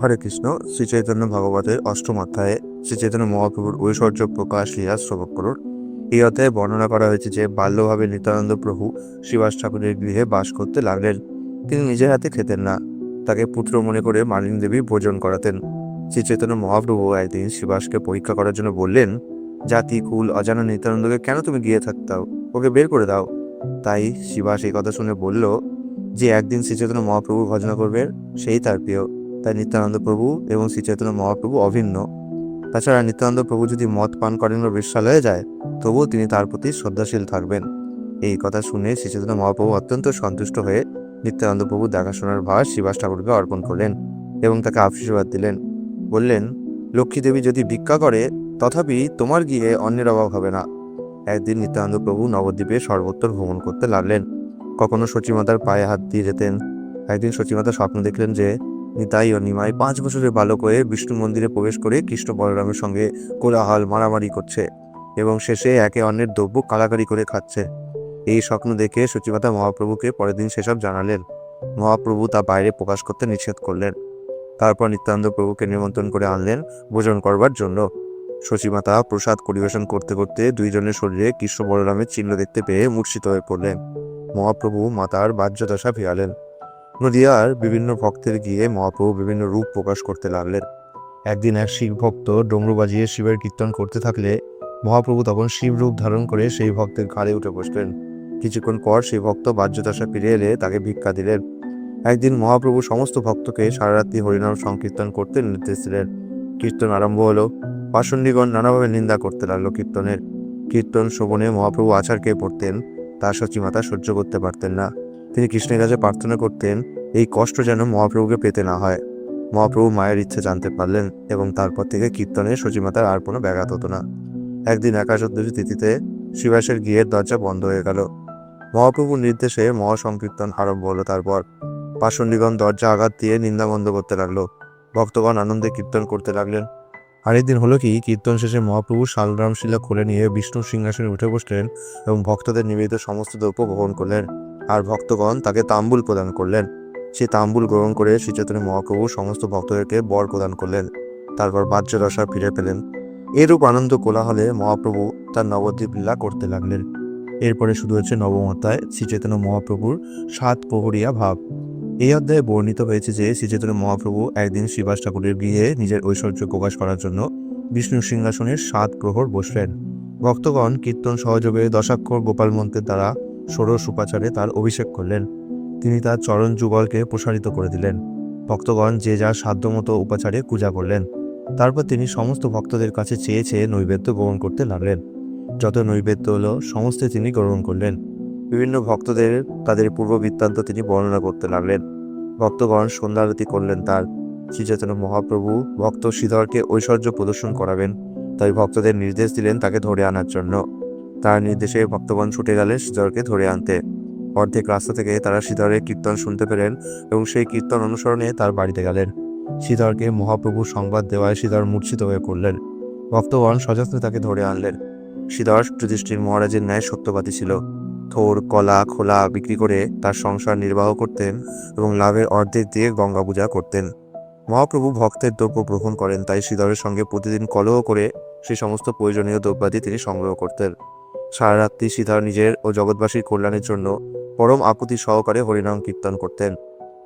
হরে কৃষ্ণ। শ্রী চৈতন্য ভাগবতের অষ্টম অধ্যায়ে শ্রী চৈতন্য মহাপ্রভুর ঐশ্বর্য প্রকাশ লীলা শ্রবণ করুন। এই অধ্যায়ে বর্ণনা করা হয়েছে যে বাল্যভাবে নিত্যানন্দ প্রভু শ্রীবাস ঠাকুরের গৃহে বাস করতে লাগলেন। তিনি নিজের হাতে খেতেন না, তাকে পুত্র মনে করে মালিনী দেবী ভোজন করাতেন। শ্রী চৈতন্য মহাপ্রভু একদিন শ্রীবাসকে পরীক্ষা করার জন্য বললেন, জাতি কুল অজানা নিত্যানন্দকে কেন তুমি গিয়ে থাকতাও, ওকে বের করে দাও। তাই শ্রীবাস এই কথা শুনে বলল, যে একদিন শ্রী চৈতন্য মহাপ্রভু ভজনা করবেন সেই তার প্রিয়। তাই নিত্যানন্দ প্রভু এবং শ্রী চৈতন্য মহাপ্রভু অভিন্ন। তাছাড়া নিত্যানন্দ প্রভু যদি মদ পান করেন বা বেশ্যালয়ে যায়, তবুও তিনি তার প্রতি শ্রদ্ধাশীল থাকবেন। এই কথা শুনে শ্রী চৈতন্য মহাপ্রভু অত্যন্ত সন্তুষ্ট হয়ে নিত্যানন্দ প্রভু দেখাশোনার ভার শ্রীবাস ঠাকুরকে অর্পণ করলেন এবং তাকে আশীর্বাদ দিলেন। বললেন, লক্ষ্মী দেবী যদি ভিক্ষা করে, তথাপি তোমার গিয়ে অন্যের অভাব হবে না। একদিন নিত্যানন্দ প্রভু নবদ্বীপে সর্বত্র ভ্রমণ করতে লাগলেন। কখনো সচিমাতার পায়ে হাত দিয়ে যেতেন। একদিন সচিমাতা স্বপ্ন দেখলেন যে নিতাই ও নিমাই 5 বছরের বালক হয়ে বিষ্ণু মন্দিরে প্রবেশ করে কৃষ্ণ বলরামের সঙ্গে কোলাহল মারামারি করছে এবং শেষে একে অন্যের দ্রব্য কালাকারি করে খাচ্ছে। এই স্বপ্ন দেখে সচিমাতা মহাপ্রভুকে পরের দিন সেসব জানালেন। মহাপ্রভু তা বাইরে প্রকাশ করতে নিষেধ করলেন। তারপর নিত্যানন্দ প্রভুকে নিমন্ত্রণ করে আনলেন ভোজন করবার জন্য। সচিমাতা প্রসাদ পরিবেশন করতে করতে দুইজনের শরীরে কৃষ্ণ বলরামের চিহ্ন দেখতে পেয়ে মূর্ছিত হয়ে পড়লেন। মহাপ্রভু মাতার বাহ্যদশা ফিরালেন। নদিয়ার বিভিন্ন ভক্তের গিয়ে মহাপ্রভু বিভিন্ন রূপ প্রকাশ করতে লাগলেন। একদিন এক শিব ভক্ত ডমরু বাজিয়ে শিবের কীর্তন করতে থাকলে মহাপ্রভু তখন শিব রূপ ধারণ করে সেই ভক্তের ঘাড়ে উঠে বসলেন। কিছুক্ষণ পর সেই ভক্ত বাহ্যদশা ফিরে এলে তাকে ভিক্ষা দিলেন। একদিন মহাপ্রভু সমস্ত ভক্তকে সারা রাত্রি হরিনাম সংকীর্তন করতে নির্দেশ দিলেন। কীর্তন আরম্ভ হলো। পাষণ্ডীগণ নানাভাবে নিন্দা করতে লাগলো কীর্তনের। কীর্তন শ্রবণে মহাপ্রভু আছাড় খেয়ে পড়তেন। তার সচিমাতা সহ্য করতে পারতেন না। তিনি কৃষ্ণের কাছে প্রার্থনা করতেন এই কষ্ট যেন মহাপ্রভুকে পেতে না হয়। মহাপ্রভু মায়ের ইচ্ছে জানতে পারলেন এবং তারপর থেকে কীর্তনে সচিমাতার আর কোনো ব্যাঘাত হতো না। একদিন একাদশী তিথিতে শ্রীবাসের গৃহের দরজা বন্ধ হয়ে গেল। মহাপ্রভুর নির্দেশে মহাসংকীর্তন আরম্ভ হলো। তারপর পাষণ্ডীগণ দরজা আঘাত দিয়ে নিন্দা বন্ধ করতে লাগলো। ভক্তগণ আনন্দে কীর্তন করতে লাগলেন। আরেকদিন হলো কি, কীর্তন শেষে মহাপ্রভু শালগ্রামশিলা খুলে নিয়ে বিষ্ণুর সিংহাসনে উঠে বসলেন এবং ভক্তদের নিবেদিত সমস্ত দ্রব্য গ্রহণ করলেন। আর ভক্তগণ তাকে তাম্বুল প্রদান করলেন। সেই তাম্বুল গ্রহণ করে শ্রী চৈতন্য মহাপ্রভু সমস্ত ভক্তদেরকে বর প্রদান করলেন। তারপর বাহ্যদশা ফিরে পেলেন। এরূপ আনন্দ কোলাহলে মহাপ্রভু তার নবদ্বীপ লীলা করতে লাগলেন। এরপরে শুরু হচ্ছে নবম অধ্যায়, শ্রী চৈতন্য মহাপ্রভুর 7 প্রহরিয়া ভাব। এই অধ্যায়ে বর্ণিত হয়েছে যে শ্রী চৈতন্য মহাপ্রভু একদিন শ্রীবাস ঠাকুরের গৃহে নিজের ঐশ্বর্য প্রকাশ করার জন্য বিষ্ণুর সিংহাসনের 7 প্রহর বসলেন। ভক্তগণ কীর্তন সহযোগে দশাক্ষর গোপাল মন্ত্রের দ্বারা ষোড়শ উপাচারে তার অভিষেক করলেন। তিনি তার চরণ যুগলকে প্রসারিত করে দিলেন। ভক্তগণ যে যার সাধ্যমতো উপাচারে পূজা করলেন। তারপর তিনি সমস্ত ভক্তদের কাছে চেয়ে চেয়ে নৈবেদ্য গ্রহণ করতে লাগলেন। যত নৈবেদ্য হলো সমস্ত তিনি গ্রহণ করলেন। বিভিন্ন ভক্তদের তাদের পূর্ব বৃত্তান্ত তিনি বর্ণনা করতে লাগলেন। ভক্তগণ সন্ধ্যারতি করলেন তার। শ্রী চৈতন্য মহাপ্রভু ভক্ত শ্রীধরকে ঐশ্বর্য প্রদর্শন করাবেন, তাই ভক্তদের নির্দেশ দিলেন তাকে ধরে আনার জন্য। তার নির্দেশে ভক্তগণ ছুটে গেলেন শ্রীধরকে ধরে আনতে। অর্ধেক রাস্তা থেকে তারা শ্রীধরের কীর্তন শুনতে পেলেন এবং সেই কীর্তন অনুসরণে তার বাড়িতে গেলেন। শ্রীধরকে মহাপ্রভুর সংবাদ দেওয়ায় শ্রীধর মূর্ছিত হয়ে পড়লেন। ভক্তগণ সযত্নে তাকে ধরে আনলেন। শ্রীধর যুধিষ্ঠির মহারাজের ন্যায় সত্যবাদী ছিল। থোর কলা খোলা বিক্রি করে তার সংসার নির্বাহ করতেন এবং লাভের অর্ধেক দিয়ে গঙ্গা পূজা করতেন। মহাপ্রভু ভক্তের দ্রব্য গ্রহণ করেন, তাই শ্রীধরের সঙ্গে প্রতিদিন কলহ করে সেই সমস্ত প্রয়োজনীয় দ্রব্যাদি তিনি সংগ্রহ করতেন। সারা রাত্রি শ্রীধর নিজের ও জগৎবাসীর কল্যাণের জন্য পরম আকুতি সহকারে হরিনাম কীর্তন করতেন।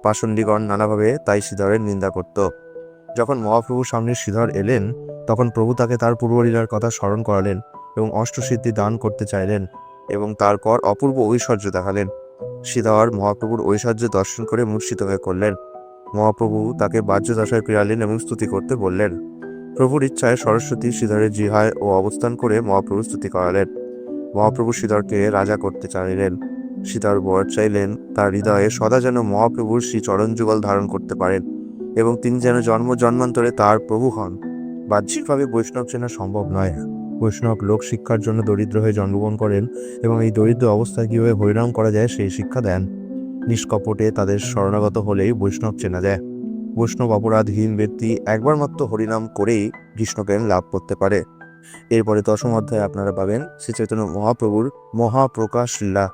পাষণ্ডীগণ নানাভাবে তাই শ্রীধরের নিন্দা করত। যখন মহাপ্রভুর সামনে শ্রীধর এলেন, তখন প্রভু তাকে তার পূর্বলীলার কথা স্মরণ করালেন এবং অষ্টসিদ্ধি দান করতে চাইলেন এবং তারপর অপূর্ব ঐশ্বর্য দেখালেন। শ্রীধর মহাপ্রভুর ঐশ্বর্য দর্শন করে মূর্ছিত হয়ে পড়লেন। মহাপ্রভু তাকে বাহ্যদশায় ফিরালেন এবং স্তুতি করতে বললেন। প্রভুর ইচ্ছায় সরস্বতী শ্রীধরের জিহায় ও অবস্থান করে মহাপ্রভু স্তুতি করালেন। মহাপ্রভু শ্রীধরকে রাজা করতে চাইলেন। শ্রীধর বর চাইলেন তার হৃদয়ে সদা যেন মহাপ্রভুর শ্রী চরণ যুগল ধারণ করতে পারেন এবং তিনি যেন জন্ম জন্মান্তরে তার প্রভু হন। বাহ্যিকভাবে বৈষ্ণব চেনা সম্ভব নয়। বৈষ্ণব লোক শিক্ষার জন্য দরিদ্র হয়ে জন্মগ্রহণ করেন এবং এই দরিদ্র অবস্থায় কীভাবে হরিনাম করা যায় সেই শিক্ষা দেন। নিষ্কপটে তাদের শরণাগত হলেই বৈষ্ণব চেনা যায়। বৈষ্ণব অপরাধহীন ব্যক্তি একবার মাত্র হরিনাম করেই কৃষ্ণজ্ঞান লাভ করতে পারে। এরপরে দশম অধ্যায়ে আপনারা পাবেন শ্রী চৈতন্য মহাপ্রভুর মহাপ্রকাশ লীলা।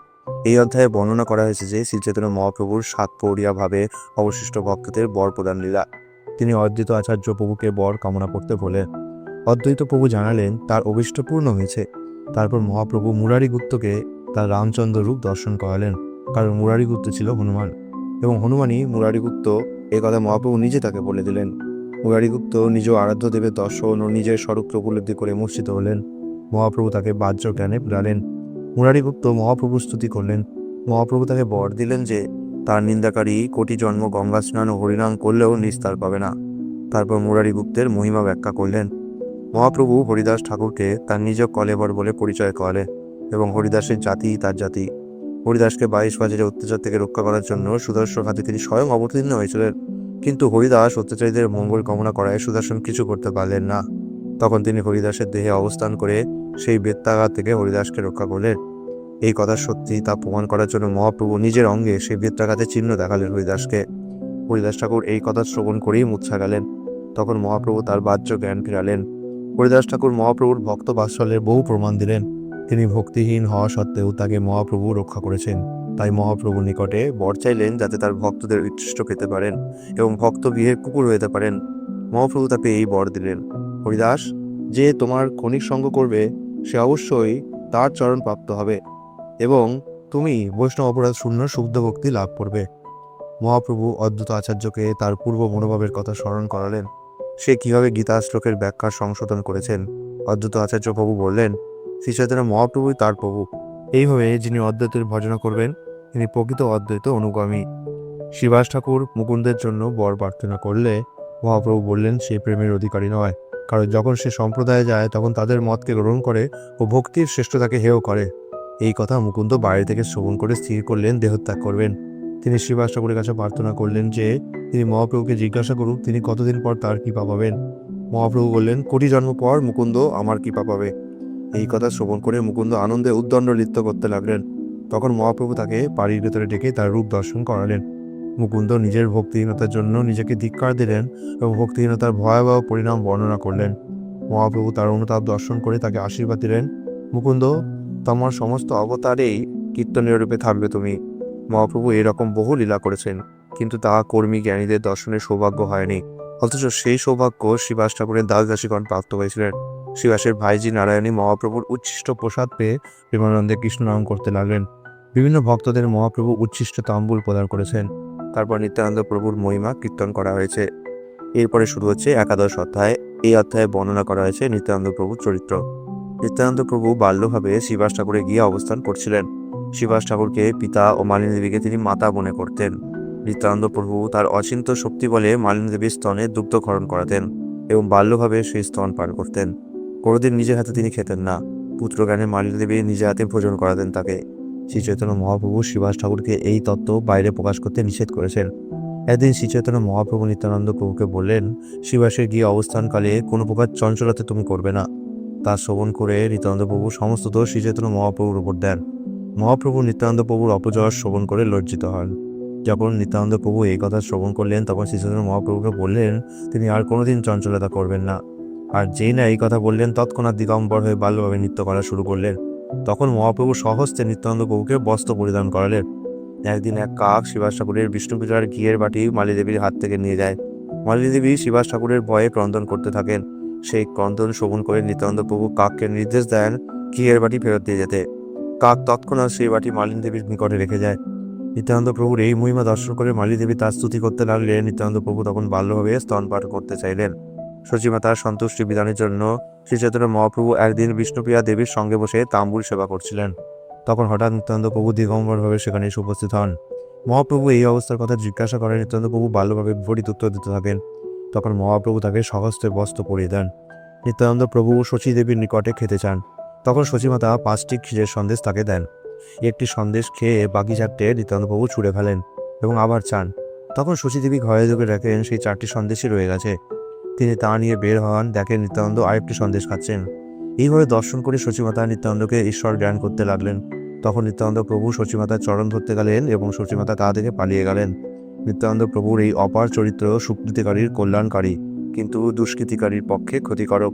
এই অধ্যায়ে বর্ণনা করা হয়েছে যে শ্রী চৈতন্য মহাপ্রভুর 7 প্রহরিয়া ভাবে অবশিষ্ট ভক্তদের বর প্রদান লীলা। তিনি অদ্বৈত আচার্য প্রভুকে বর কামনা করতে বলেন। অদ্বৈত প্রভু জানালেন তার অভীষ্ট পূর্ণ হয়েছে। তারপর মহাপ্রভু মুরারিগুপ্তকে তার রামচন্দ্র রূপ দর্শন করালেন, কারণ মুরারিগুপ্ত ছিল হনুমান এবং হনুমানই মুরারিগুপ্ত। এ কথা মহাপ্রভু নিজে তাকে বলে দিলেন। মুরারিগুপ্ত নিজ আরাধ্য দেবের দর্শন ও নিজের স্বরূপকে উপলব্ধি করে মূর্ছিত হলেন। মহাপ্রভু তাকে বাহ্য জ্ঞানে ফিরালেন। মুরারিগুপ্ত মহাপ্রভুর স্তুতি করলেন। মহাপ্রভু তাকে বর দিলেন যে তার নিন্দাকারী কোটি জন্ম গঙ্গা স্নান ও হরিনাম করলেও নিস্তার পাবে না। তারপর মুরারিগুপ্তের মহিমা ব্যাখ্যা করলেন। মহাপ্রভু হরিদাস ঠাকুরকে তার নিজ কলেবর বলে পরিচয় করালেন এবং হরিদাসের জাতি তার জাতি। হরিদাসকে 22 বাজারের অত্যাচার থেকে রক্ষা করার জন্য সুদর্শন হাতে তিনি স্বয়ং অবতীর্ণ হয়েছিলেন, কিন্তু হরিদাস অত্যাচারীদের মঙ্গল কামনা করায় সুদর্শন কিছু করতে পারলেন না। তখন তিনি হরিদাসের দেহে অবস্থান করে সেই বেত্যাঘাত থেকে হরিদাসকে রক্ষা করলেন। এই কথা সত্যি তা প্রমাণ করার জন্য মহাপ্রভু নিজের অঙ্গে সেই বেত্যাঘাতের চিহ্ন দেখালেন হরিদাসকে। হরিদাস ঠাকুর এই কথা শ্রবণ করেই মূর্ছা গেলেন। তখন মহাপ্রভু তার বাহ্য জ্ঞান ফিরালেন। হরিদাস ঠাকুর মহাপ্রভুর ভক্ত বাৎসল্যের বহু প্রমাণ দিলেন। তিনি ভক্তিহীন হওয়া সত্ত্বেও তাকে মহাপ্রভু রক্ষা করেছেন। তাই মহাপ্রভুর নিকটে বর চাইলেন যাতে তার ভক্তদের উচ্ছিষ্ট খেতে পারেন এবং ভক্ত গৃহের কুকুর হতে পারেন। মহাপ্রভু তাকে এই বর দিলেন, হরিদাস, যে তোমার ক্ষণিক সঙ্গ করবে সে অবশ্যই তার চরণ প্রাপ্ত হবে এবং তুমি বৈষ্ণব অপরাধ শূন্য শুদ্ধ ভক্তি লাভ করবে। মহাপ্রভু অদ্বৈত আচার্যকে তার পূর্ব মনোভাবের কথা স্মরণ করালেন। সে কিভাবে গীতা শ্লোকের ব্যাখ্যার সংশোধন করেছেন। অদ্বৈত আচার্য প্রভু বললেন, শ্রী চৈতন্য মহাপ্রভুই তার প্রভু। এইভাবে যিনি অদ্বৈতের ভজনা করবেন তিনি প্রকৃত অদ্বৈত অনুগামী। শিবাস ঠাকুর মুকুন্দের জন্য বর প্রার্থনা করলে মহাপ্রভু বললেন সে প্রেমের অধিকারী নয়, কারণ যখন সে সম্প্রদায়ে যায় তখন তাদের মতকে গ্রহণ করে ও ভক্তির শ্রেষ্ঠতাকে হেয় করে। এই কথা মুকুন্দ বাইরে থেকে শ্রবণ করে স্থির করলেন দেহত্যাগ করবেন। তিনি শিবাস ঠাকুরের কাছে প্রার্থনা করলেন যে তিনি মহাপ্রভুকে জিজ্ঞাসা করুক তিনি কতদিন পর তার কৃপা পাবেন। মহাপ্রভু বললেন, কোটি জন্ম পর মুকুন্দ আমার কৃপা পাবে। এই কথা শ্রবণ করে মুকুন্দ আনন্দে উদ্দণ্ড নৃত্য করতে লাগলেন। তখন মহাপ্রভু তাকে বাড়ির ভেতরে ডেকে তার রূপ দর্শন করালেন। মুকুন্দ নিজের ভক্তিহীনতার জন্য নিজেকে ধিক্কার দিলেন এবং ভক্তিহীনতার ভয়াবহ পরিণাম বর্ণনা করলেন। মহাপ্রভু তার অনুতাপ দর্শন করে তাকে আশীর্বাদ দিলেন, মুকুন্দ, তোমার সমস্ত অবতারেই কীর্তনীয় রূপে থাকবে তুমি। মহাপ্রভু এরকম বহু লীলা করেছেন, কিন্তু তা কর্মী জ্ঞানীদের দর্শনের সৌভাগ্য হয়নি। অথচ সেই সৌভাগ্য শিবাস ঠাকুরের দাসদাসীগণ প্রাপ্ত হয়েছিলেন। শিবাসের ভাইজি নারায়ণী মহাপ্রভুর উচ্ছিষ্ট প্রসাদ পেয়ে প্রেমানন্দে কৃষ্ণ নাম করতে লাগলেন। বিভিন্ন ভক্তদের মহাপ্রভু উচ্ছিষ্ট তাম্বুল প্রদান করেছেন। তারপর নিত্যানন্দ প্রভুর মহিমা কীর্তন করা হয়েছে। এরপরে শুরু হচ্ছে একাদশ অধ্যায়। এই অধ্যায়ে বর্ণনা করা হয়েছে নিত্যানন্দ প্রভুর চরিত্র। নিত্যানন্দ প্রভু বাল্যভাবে শিবাস ঠাকুরে গিয়ে অবস্থান করছিলেন। শিবাস ঠাকুরকে পিতা ও মালিনী দেবীকে তিনি মাতা মনে করতেন। নিত্যানন্দ প্রভু তার অচিন্ত শক্তি বলে মালিনী দেবীর স্তনে দুগ্ধক্ষরণ করাতেন এবং বাল্যভাবে সেই স্তন পান করতেন। কোনোদিন নিজের হাতে তিনি খেতেন না। পুত্রজ্ঞানে মালিনী দেবী নিজের হাতে ভোজন করাতেন তাকে। শ্রী চৈতন্য মহাপ্রভু শিবাস ঠাকুরকে এই তত্ত্ব বাইরে প্রকাশ করতে নিষেধ করেছেন। একদিন শ্রী চৈতন্য মহাপ্রভু নিত্যানন্দ প্রভুকে বললেন, শিবাসের গিয়ে অবস্থানকালে কোনো প্রকার চঞ্চলতা তুমি করবে না। তা শ্রবণ করে নিত্যানন্দ প্রভু সমস্ত দোষ শ্রী চৈতন্য মহাপ্রভুর উপর দেন। মহাপ্রভু নিত্যানন্দ প্রভুর অপজয় শ্রবণ করে লজ্জিত হন। যখন নিত্যানন্দ প্রভু এই কথা শ্রবণ করলেন তখন শ্রী চৈতন্য মহাপ্রভুকে বললেন তিনি আর কোনোদিন চঞ্চলতা করবেন না। আর যেই না এই কথা বললেন তৎক্ষণাৎ দিগম্বর হয়ে বাল্যভাবে নৃত্য করা শুরু করলেন। তখন মহাপ্রভু সহস্তে নিত্যানন্দ প্রভুকে বস্ত্র পরিধান করালেন। একদিন এক কাক শিবাস ঠাকুরের বিষ্ণুপূজার ঘিয়ের বাটি মালি দেবীর হাত থেকে নিয়ে যায়। মালি দেবী শিবাস ঠাকুরের ভয়ে ক্রন্দন করতে থাকেন। সেই ক্রন্দন শ্রবণ করে নিত্যানন্দ প্রভু কাককে নির্দেশ দেন ঘিয়ের বাটি ফেরত দিয়ে যেতে। কাক তৎক্ষণাৎ সেই বাটি মালিনী দেবীর নিকটে রেখে যায়। নিত্যানন্দ প্রভুর এই মহিমা দর্শন করে মালি দেবী তার স্তুতি করতে লাগলে নিত্যানন্দ প্রভু তখন বাল্যভাবে স্তনপান করতে চাইলেন। সচিমাতার সন্তুষ্টি বিধানের জন্য শ্রী চৈতন্য মহাপ্রভু একদিন বিষ্ণুপ্রিয়া দেবীর সঙ্গে বসে তাম্বুল সেবা করছিলেন। তখন হঠাৎ নিত্যানন্দ প্রভু দিগম্বরভাবে সেখানে এসে উপস্থিত হন। মহাপ্রভু এই অবস্থার কথা জিজ্ঞাসা করেন। নিত্যানন্দ প্রভু বাল্যভাবে বিপরীত উত্তর দিতে থাকেন। তখন মহাপ্রভু তাকে সহস্তে বস্ত্র পরিয়ে দেন। নিত্যানন্দ প্রভু শচী দেবীর নিকটে খেতে চান। তখন সচিমাতা 5টি ক্ষীরের সন্দেশ তাকে দেন। একটি সন্দেশ খেয়ে বাকি 4টে নিত্যানন্দ প্রভু ছুঁড়ে ফেলেন এবং আবার চান। তখন শচী দেবী ঘরে ঢুকে দেখেন সেই 4টি সন্দেশই রয়ে গেছে। তিনি তা নিয়ে বের হন, দেখেন নিত্যানন্দ আরেকটি সন্দেশ খাচ্ছেন। এইভাবে দর্শন করে সচিমাতা নিত্যানন্দকে ঈশ্বর জ্ঞান করতে লাগলেন। তখন নিত্যানন্দ প্রভু সচিমাতার চরণ ধরতে গেলেন এবং সচিমাতা তা থেকে পালিয়ে গেলেন। নিত্যানন্দ প্রভুর এই অপার চরিত্র সুকৃতিকারীর কল্যাণকারী, কিন্তু দুষ্কৃতিকারীর পক্ষে ক্ষতিকারক।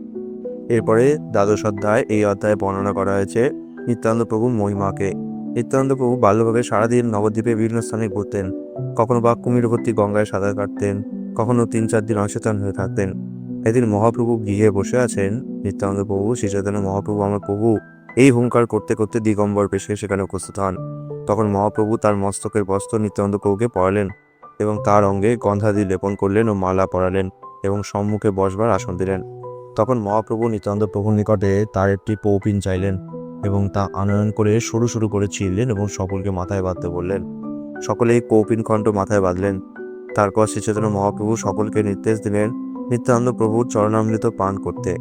এরপরে দ্বাদশ অধ্যায়। এই অধ্যায়ে বর্ণনা করা হয়েছে নিত্যানন্দ প্রভুর মহিমাকে। নিত্যানন্দ প্রভু বাল্যভাবে সারাদিন নবদ্বীপে বিভিন্ন স্থানে ঘুরতেন। কখনো বা কুমিরবর্তী গঙ্গায় সাঁতার কাটতেন, কখনো 3-4 দিন অচেতন হয়ে থাকতেন। এদিন মহাপ্রভু গৃহে বসে আছেন। নিত্যানন্দ প্রভু, শ্রী চৈতন্য মহাপ্রভু, আমার প্রভু, এই হুঙ্কার করতে করতে দিগম্বর বেশে সেখানে উপস্থিত হন। তখন মহাপ্রভু তার মস্তকের বস্ত্র নিত্যানন্দ প্রভুকে পরালেন এবং তার অঙ্গে গন্ধাদি লেপন করলেন ও মালা পরালেন এবং সম্মুখে বসবার আসন দিলেন। তখন মহাপ্রভু নিত্যানন্দ প্রভুর নিকটে তার একটি পৌপিন চাইলেন এবং তা আনয়ন করে সরু সরু করে ছিঁড়লেন এবং সকলকে মাথায় বাঁধতে বললেন। সকলেই কৌপিন খণ্ড মাথায় বাঁধলেন। তারপর শ্রী চৈতন্য মহাপ্রভু সকলকে নির্দেশ দিলেন নিত্যানন্দ প্রভুর চরণামৃত পান করতে।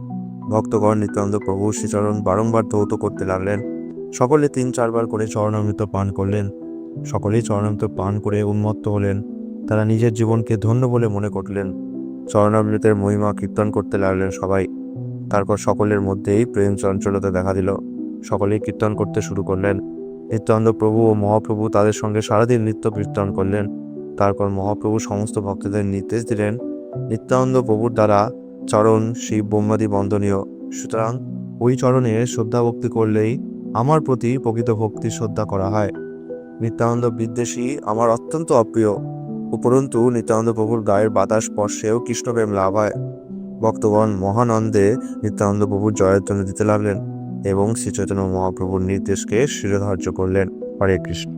ভক্তগণ নিত্যানন্দ প্রভুর শ্রীচরণ বারংবার ধৌত করতে লাগলেন। সকলে 3-4 বার করে চরণামৃত পান করলেন। সকলেই চরণামৃত পান করে উন্মত্ত হলেন। তারা নিজের জীবনকে ধন্য বলে মনে করলেন। চরণামৃতের মহিমা কীর্তন করতে লাগলেন সবাই। তারপর সকলের মধ্যেই প্রেম চঞ্চলতা দেখা দিল। সকলেই কীর্তন করতে শুরু করলেন। নিত্যানন্দ প্রভু ও মহাপ্রভু তাদের সঙ্গে সারাদিন নৃত্য কীর্তন করলেন। তারপর মহাপ্রভু সমস্ত ভক্তদের নির্দেশ দিলেন নিত্যানন্দ প্রভুর দ্বারা চরণ শিব ব্রহ্মাদি বন্দনীয়, সুতরাং ওই চরণে শ্রদ্ধা ভক্তি করলেই আমার প্রতি প্রকৃত ভক্তি শ্রদ্ধা করা হয়। নিত্যানন্দ বিদ্বেষী আমার অত্যন্ত অপ্রিয়, উপরন্তু নিত্যানন্দ প্রভুর গায়ের বাতাস স্পর্শেও কৃষ্ণপ্রেম লাভ হয়। ভক্তগণ মহানন্দে নিত্যানন্দ প্রভুর জয়ধ্বনি দিতে লাগলেন এবং শ্রী চৈতন্য মহাপ্রভুর নির্দেশকে শিরোধার্য করলেন। হরে কৃষ্ণ।